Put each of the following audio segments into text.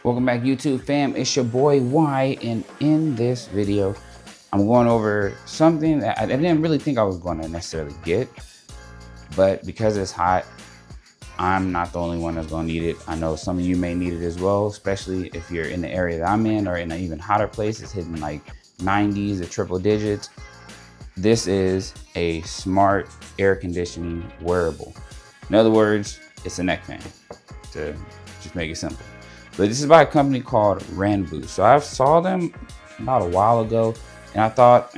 Welcome back, YouTube fam. It's your boy Y, and in this video, I'm going over something that I didn't really think I was going to necessarily get, but because it's hot, I'm not the only one that's going to need it. I know some of you may need it as well, especially if you're in the area that I'm in or in an even hotter place. It's hitting like 90s or triple digits. This is a smart air conditioning wearable. In other words, it's a neck fan, to just make it simple. But this is by a company called Ranvoo. So I saw them about a while ago and I thought,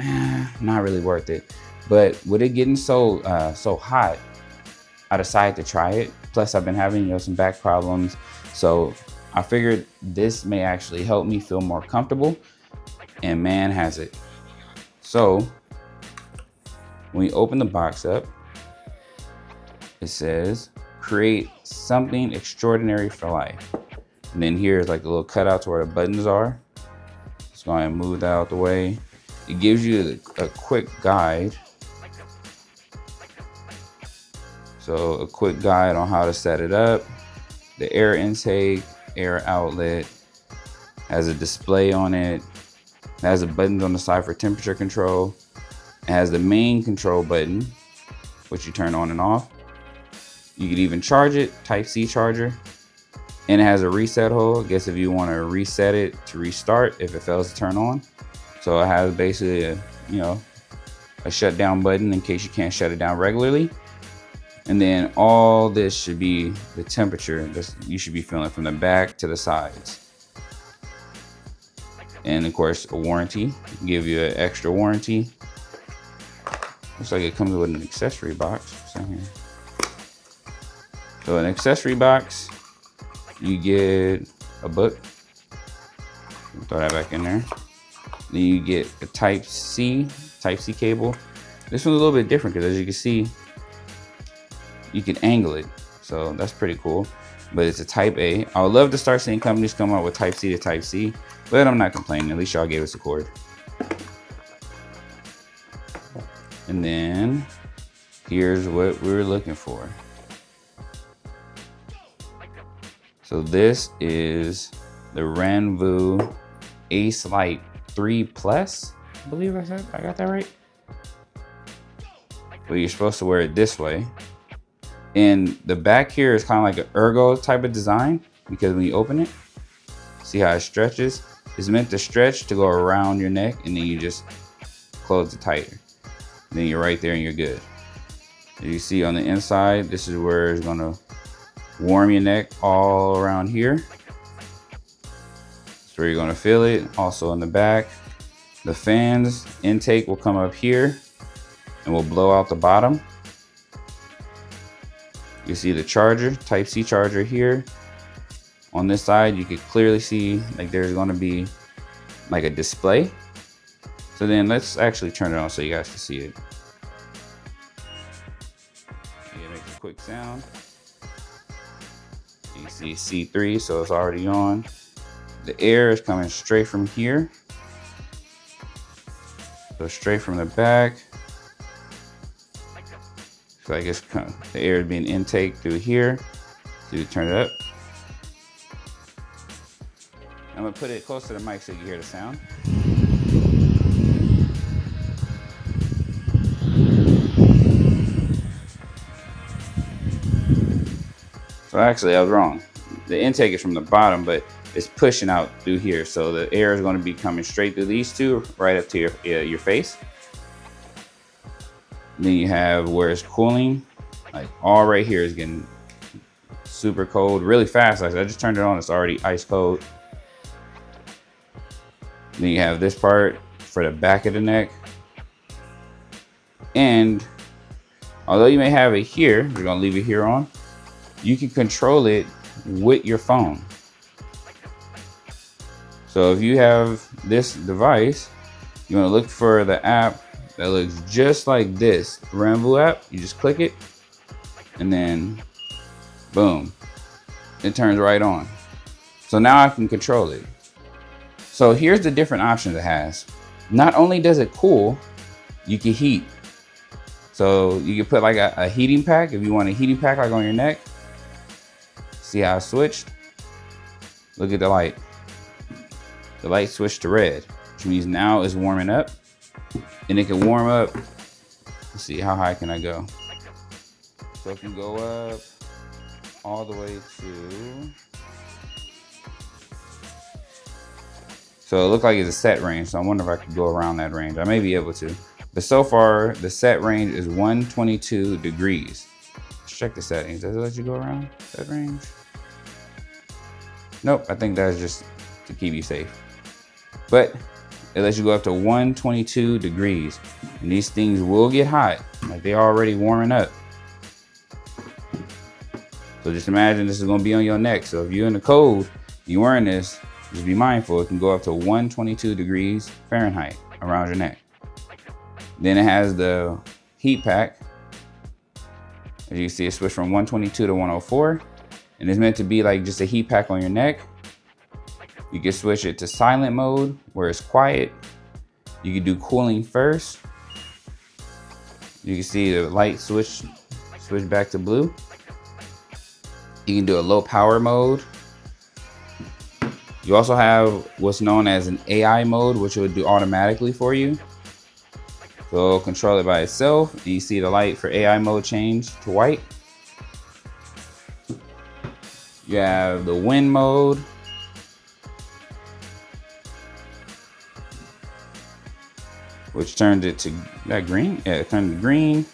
not really worth it. But with it getting so hot, I decided to try it. Plus I've been having some back problems. So I figured this may actually help me feel more comfortable, and man has it. So when we open the box up, it says, create something extraordinary for life. And then here's like a little cutout to where the buttons are. Just go ahead and move that out the way. It gives you a quick guide. So a quick guide on how to set it up. The air intake, air outlet, has a display on it. It has the buttons on the side for temperature control. It has the main control button, which you turn on and off. You could even charge it, Type-C charger. And it has a reset hole. I guess if you want to reset it to restart if it fails to turn on. So it has basically a shutdown button in case you can't shut it down regularly. And then all this should be the temperature that you should be feeling from the back to the sides. And of course, a warranty. Give you an extra warranty. Looks like it comes with an accessory box. So an accessory box. You get a book. Throw that back in there. Then you get a Type-C cable. This one's a little bit different because, as you can see, you can angle it. So that's pretty cool. But it's a Type A. I would love to start seeing companies come out with Type-C to Type-C, but I'm not complaining. At least y'all gave us a cord. And then here's what we were looking for. So this is the Ranvoo Ace Light 3 Plus. I believe I got that right. But you're supposed to wear it this way. And the back here is kind of like an ergo type of design, because when you open it, see how it stretches? It's meant to stretch to go around your neck, and then you just close it tighter. And then you're right there and you're good. As you see on the inside, this is where it's gonna warm your neck all around here. That's where you're gonna feel it. Also in the back, the fans intake will come up here and will blow out the bottom. You see the charger, Type-C charger here. On this side, you can clearly see like there's gonna be like a display. So then let's actually turn it on so you guys can see it. It makes a quick sound. You see C3, so it's already on. The air is coming straight from here. So straight from the back. So I guess the air is being intake through here. So you turn it up. I'm gonna put it close to the mic so you can hear the sound. So actually I was wrong. The intake is from the bottom, but it's pushing out through here. So the air is going to be coming straight through these two, right up to your face. Then you have where it's cooling, like all right here is getting super cold really fast. Like I just turned it on, it's already ice cold. Then you have this part for the back of the neck. And although you may have it here, we're gonna leave it here on, you can control it with your phone. So if you have this device, you want to look for the app that looks just like this Ranvoo app. You just click it and then boom, it turns right on. So now I can control it. So here's the different options it has. Not only does it cool, you can heat. So you can put like a heating pack if you want a heating pack like on your neck. See how I switched? Look at the light. The light switched to red, which means now it's warming up. And it can warm up. Let's see, how high can I go? So it can go up all the way to... So it looked like it's a set range, so I wonder if I could go around that range. I may be able to. But so far, the set range is 122 degrees. Let's check the settings. Does it let you go around that range? Nope, I think that's just to keep you safe. But it lets you go up to 122 degrees. And these things will get hot, like they're already warming up. So just imagine this is gonna be on your neck. So if you're in the cold, you're wearing this, just be mindful, it can go up to 122 degrees Fahrenheit around your neck. Then it has the heat pack. As you can see, it switched from 122 to 104. And it's meant to be like just a heat pack on your neck. You can switch it to silent mode, where it's quiet. You can do cooling first. You can see the light switch back to blue. You can do a low power mode. You also have what's known as an AI mode, which it will do automatically for you. So it'll control it by itself. And you see the light for AI mode change to white. You have the wind mode. Which turns it to that green. Yeah, it turned to green.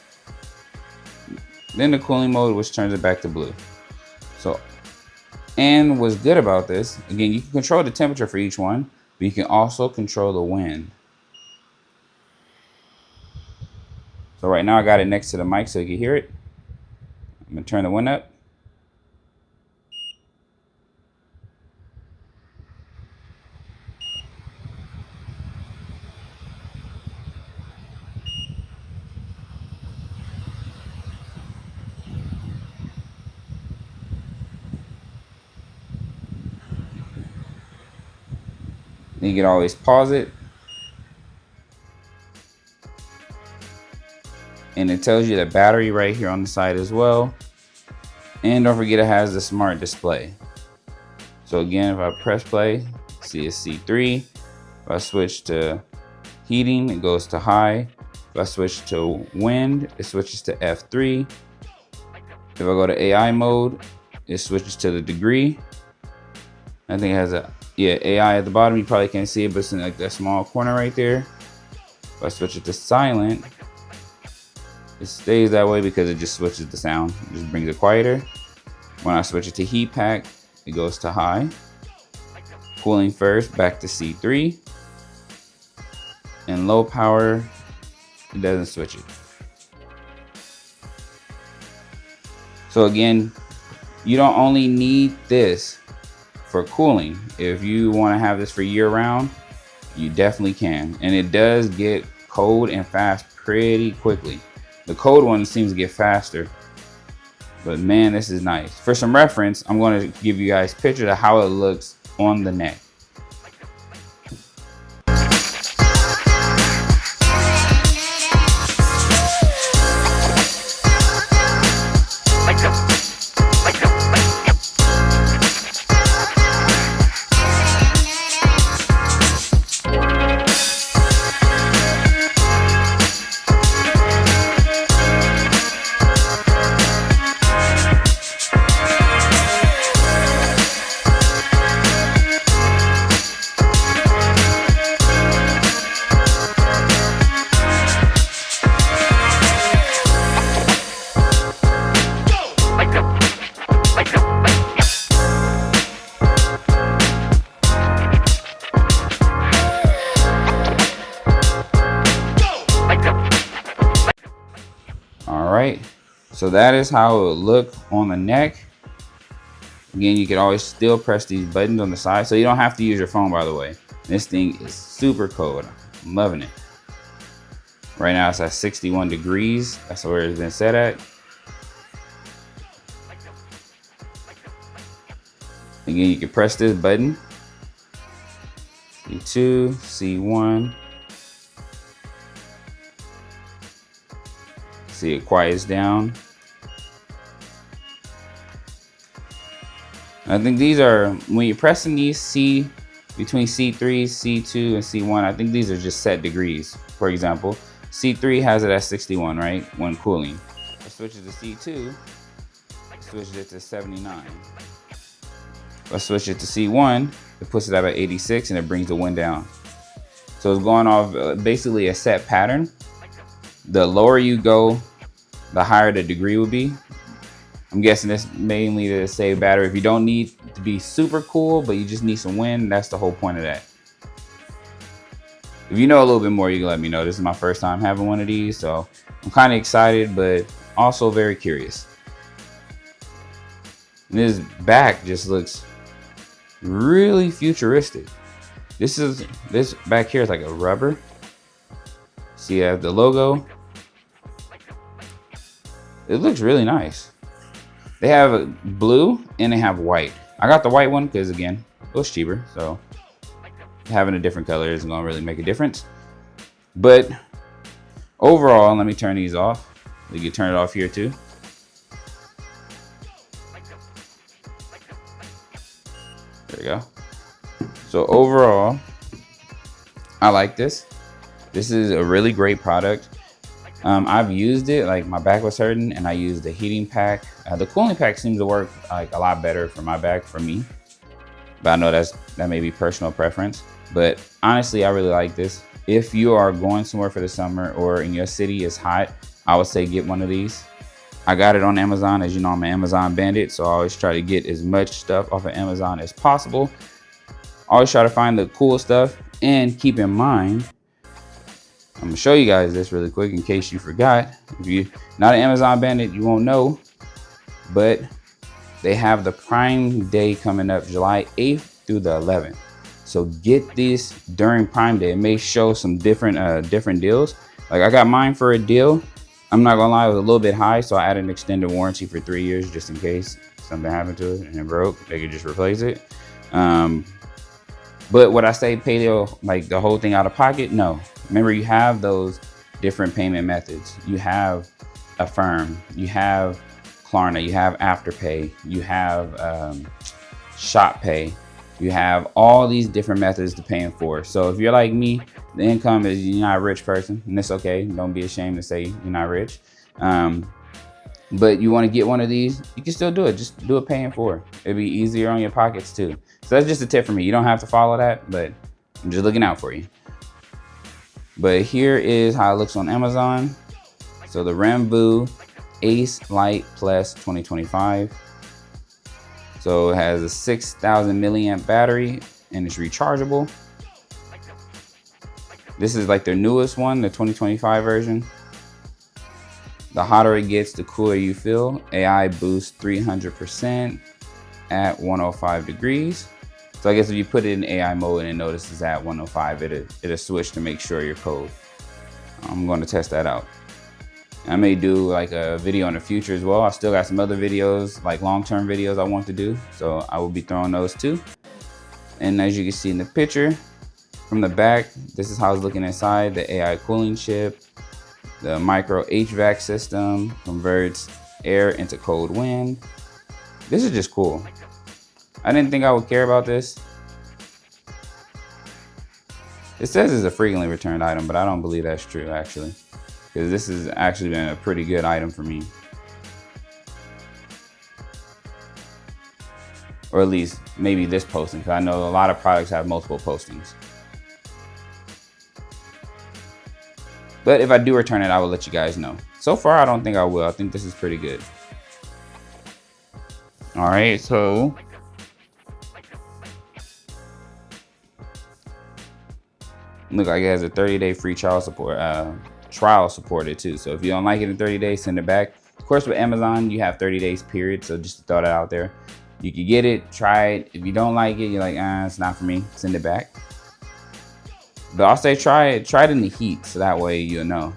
Then the cooling mode, which turns it back to blue. So, and what's good about this, again, you can control the temperature for each one, but you can also control the wind. So right now I got it next to the mic so you can hear it. I'm gonna turn the wind up. You can always pause it. And it tells you the battery right here on the side as well. And don't forget it has the smart display. So again, if I press play, see it's C3. If I switch to heating, it goes to high. If I switch to wind, it switches to F3. If I go to AI mode, it switches to the degree. I think it has a AI at the bottom. You probably can't see it, but it's in like that small corner right there. If I switch it to silent, it stays that way because it just switches the sound. It just brings it quieter. When I switch it to heat pack, it goes to high. Cooling first, back to C3. And low power, it doesn't switch it. So again, you don't only need this for cooling. If you want to have this for year round, you definitely can. And it does get cold and fast pretty quickly. The cold one seems to get faster, but man, this is nice. For some reference, I'm going to give you guys pictures of how it looks on the neck. Alright, so that is how it would look on the neck. Again, you can always still press these buttons on the side, so you don't have to use your phone, by the way. This thing is super cold. I'm loving it. Right now it's at 61 degrees. That's where it's been set at. Again, you can press this button. C2, C1. See, it quiets down. I think these are, when you're pressing these between C3, C2, and C1, I think these are just set degrees. For example, C3 has it at 61, right, when cooling. I switch it to C2, switches it to 79. If I switch it to C1, it puts it up at 86 and it brings the wind down. So it's going off basically a set pattern. The lower you go, the higher the degree will be. I'm guessing this mainly to save battery. If you don't need to be super cool, but you just need some wind, that's the whole point of that. If you know a little bit more, you can let me know. This is my first time having one of these, so I'm kind of excited, but also very curious. And this back just looks really futuristic. This back here is like a rubber. See, you have the logo. It looks really nice. They have blue and they have white. I got the white one because, again, it was cheaper. So having a different color isn't gonna really make a difference. But overall, let me turn these off. You can turn it off here too. There we go. So overall, I like this. This is a really great product. I've used it, like my back was hurting and I used the heating pack. The cooling pack seems to work like a lot better for my back, for me. But I know that may be personal preference. But honestly, I really like this. If you are going somewhere for the summer or in your city is hot, I would say get one of these. I got it on Amazon. As you know, I'm an Amazon bandit, so I always try to get as much stuff off of Amazon as possible. Always try to find the cool stuff, and keep in mind, I'm gonna show you guys this really quick in case you forgot. If you're not an Amazon bandit, you won't know, but they have the Prime Day coming up July 8th through the 11th. So get these during Prime Day. It may show some different deals. Like I got mine for a deal. I'm not gonna lie, it was a little bit high, so I added an extended warranty for 3 years just in case something happened to it and it broke. They could just replace it. But would I say pay the whole thing out of pocket? No. Remember, you have those different payment methods. You have Affirm, you have Klarna, you have Afterpay, you have Shop Pay. You have all these different methods to paying for. So if you're like me, the income is, you're not a rich person, and it's okay. Don't be ashamed to say you're not rich. But you want to get one of these, you can still do it. Just do it paying for. It'll be easier on your pockets too. So that's just a tip for me. You don't have to follow that, but I'm just looking out for you. But here is how it looks on Amazon. So the Ranvoo Ace Light Plus 2025. So it has a 6,000 milliamp battery and it's rechargeable. This is like their newest one, the 2025 version. The hotter it gets, the cooler you feel. AI boost 300% at 105 degrees. So I guess if you put it in AI mode and it notices at 105, it'll switch to make sure you're cold. I'm going to test that out. I may do like a video in the future as well. I still got some other videos, like long-term videos I want to do. So I will be throwing those too. And as you can see in the picture, from the back, this is how it's looking inside. The AI cooling chip, the micro HVAC system converts air into cold wind. This is just cool. I didn't think I would care about this. It says it's a frequently returned item, but I don't believe that's true actually, because this has actually been a pretty good item for me. Or at least maybe this posting, because I know a lot of products have multiple postings. But if I do return it, I will let you guys know. So far, I don't think I will. I think this is pretty good. All right, so look like it has a 30-day free trial support. Trial supported too. So if you don't like it in 30 days, send it back. Of course, with Amazon, you have 30 days period. So just to throw that out there, you can get it, try it. If you don't like it, you're like, it's not for me, send it back. But I'll say try it in the heat, so that way you'll know.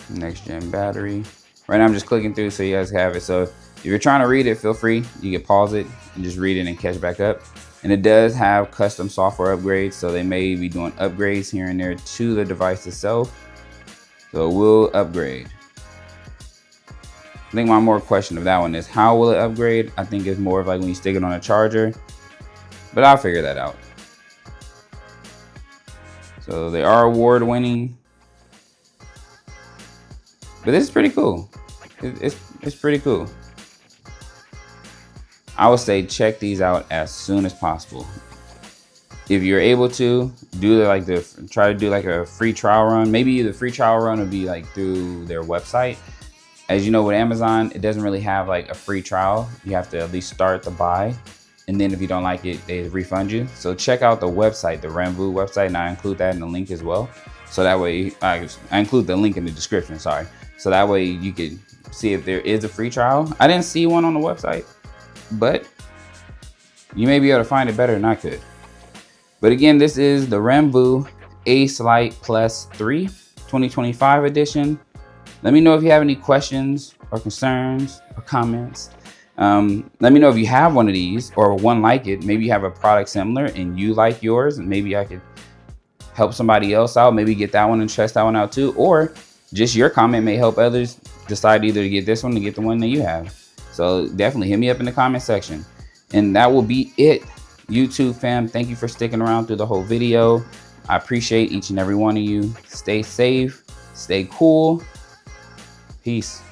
Next gen battery. Right now I'm just clicking through so you guys have it. So if you're trying to read it, feel free. You can pause it and just read it and catch back up. And it does have custom software upgrades, so they may be doing upgrades here and there to the device itself. So it will upgrade. think my more question of that one is how will it upgrade? I think it's more of like when you stick it on a charger, but I'll figure that out. So they are award winning, but this is pretty cool. It's pretty cool. I would say check these out as soon as possible. If you're able to try to do like a free trial run. Maybe the free trial run would be like through their website. As you know, with Amazon, it doesn't really have like a free trial. You have to at least start the buy, and then if you don't like it, they refund you. So check out the website, the Ranvoo website, and I include that in the link as well. So that way, I include the link in the description, sorry. So that way you can see if there is a free trial. I didn't see one on the website, but you may be able to find it better than I could. But again, this is the Ranvoo Ace Lite Plus 3 2025 edition. Let me know if you have any questions or concerns or comments. Let me know if you have one of these or one like it. Maybe you have a product similar and you like yours, and maybe I could help somebody else out. Maybe get that one and test that one out too. Or just your comment may help others decide either to get this one or get the one that you have. So definitely hit me up in the comment section. And that will be it. YouTube fam, thank you for sticking around through the whole video. I appreciate each and every one of you. Stay safe, stay cool. Peace.